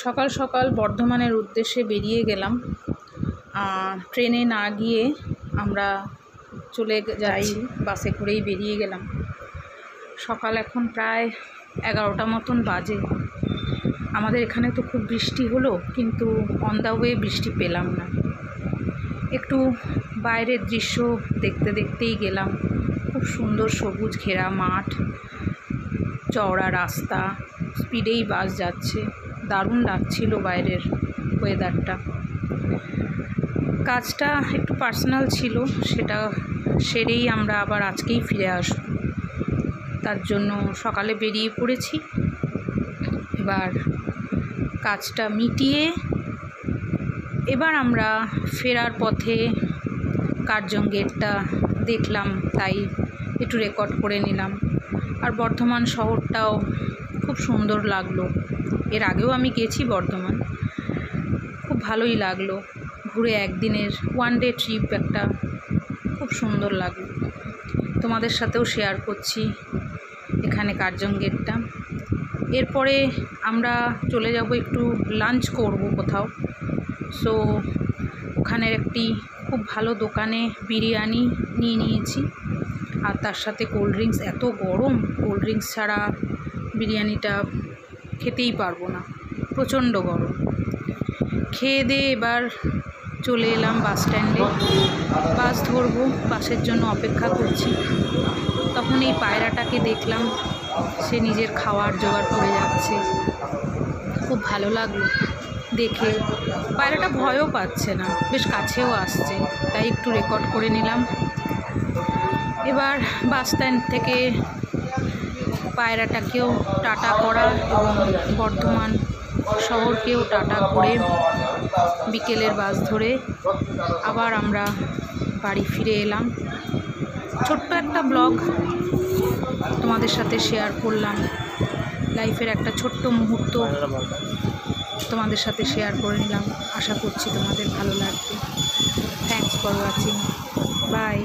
সকাল সকাল বর্ধমানের উদ্দেশ্যে বেরিয়ে গেলাম। ট্রেনে না গিয়ে আমরা চলে যাচ্ছি, বাসে করেই বেরিয়ে গেলাম। সকাল এখন প্রায় 11টা মতন বাজে। আমাদের এখানে তো খুব বৃষ্টি হলো, কিন্তু অন দ্য ওয়ে বৃষ্টি পেলাম না। একটু বাইরের দৃশ্য দেখতে দেখতেই গেলাম। খুব সুন্দর সবুজ ঘেরা মাঠ, চওড়া রাস্তা, স্পিডেই বাস যাচ্ছে। দারুণ লাগছিল বাইরের ওয়েদারটা। কাজটা একটু পার্সোনাল ছিল, সেটা সেরেই আমরা আবার আজকেই ফিরে আসব। তার জন্য সকালে বেরিয়ে পড়েছি। এবার কাজটা মিটিয়ে এবার আমরা ফেরার পথে কার্জন গেটটা দেখলাম, তাই একটু রেকর্ড করে নিলাম। আর বর্ধমান শহরটাও খুব সুন্দর লাগলো। এর আগেও আমি গেছি বর্ধমান, খুব ভালোই লাগলো। ঘুরে একদিনের ওয়ান ডে ট্রিপ একটা, খুব সুন্দর লাগলো। তোমাদের সাথেও শেয়ার করছি এখানে কার্জন গেটটা। এরপরে আমরা চলে যাব, একটু লাঞ্চ করব কোথাও। সো ওখানের একটি খুব ভালো দোকানে বিরিয়ানি নিয়ে নিয়েছি, আর তার সাথে কোল্ড ড্রিঙ্কস। এত গরম, কোল্ড ড্রিঙ্কস ছাড়া বিরিয়ানিটা খেতেই পারবো না, প্রচণ্ড গরম। খেয়ে দিয়ে এবার চলে এলাম বাস স্ট্যান্ডে। বাস ধরবো, বাসের জন্য অপেক্ষা করছি। তখন এই পায়রাটাকে দেখলাম, সে নিজের খাওয়ার জোগাড় করে যাচ্ছে। খুব ভালো লাগলো দেখে। পায়রাটা ভয়ও পাচ্ছে না, বেশ কাছেও আসছে, তাই একটু রেকর্ড করে নিলাম। এবার বাস স্ট্যান্ড থেকে পায়রাটাকেও টাটা করা এবং বর্ধমান শহরকেও টাটা করে বিকেলের বাস ধরে আবার আমরা বাড়ি ফিরে এলাম। ছোট্ট একটা ব্লগ তোমাদের সাথে শেয়ার করলাম। লাইফের একটা ছোট্ট মুহূর্ত তোমাদের সাথে শেয়ার করে নিলাম। আশা করছি তোমাদের ভালো লাগবে। Thanks for watching. বাই।